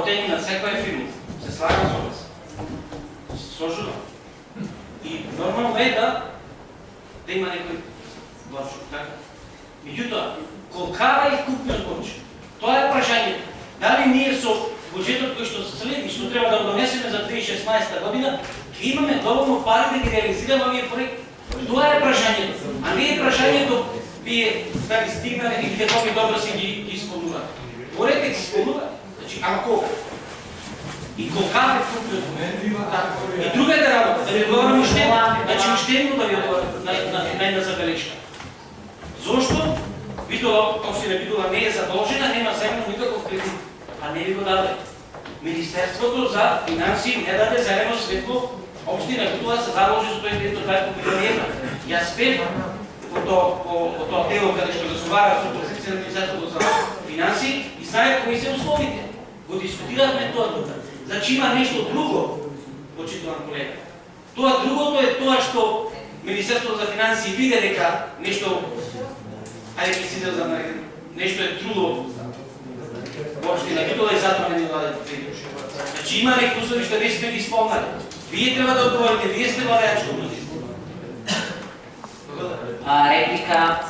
платени на всяка фирма. Се слага со вас. Сложено. И нормално е да има некој главчук, така? Меѓутоа, колкава е вкупниот боч? Тоа е прашањето. Дали ние со буџетот кој што следи, што треба да го донесеме за 2016 година, ќе имаме доволно пари да ги реализираме овие проекти? Тоа е прашањето. А не е прашањето вие да ги стигнали и како ви добро се ги исполнувате. Морете ги исполнувате. Значи, ама колко? И колкава е вкупниот боч? И другата работа, да ви одговорам уште, значи уште едно да ви одговорам на една забелешка. Зошто општина Битола не е задолжена, нема земено никаков кредит, а не ви го даде. Министерството за финансии не даде зелено светло, општина Битола се заложи за тој кредит од 20 милиони евра. Јас спев по тоа дело каде што разговара со позиција на Министерството за финансии и знаев кои се условите. Го дискутиравме тоа тука. Значи има нешто друго, почитуван колега. Тоа другото е тоа што Министерството за финансии виде дека нешто нешто е трудно въобще на Битола и затоа не ни даде кредит. Значи има некои услови што не сме ги исполнали. Вие треба да одговорите, вие сте владеачко мнозинство. Реплика.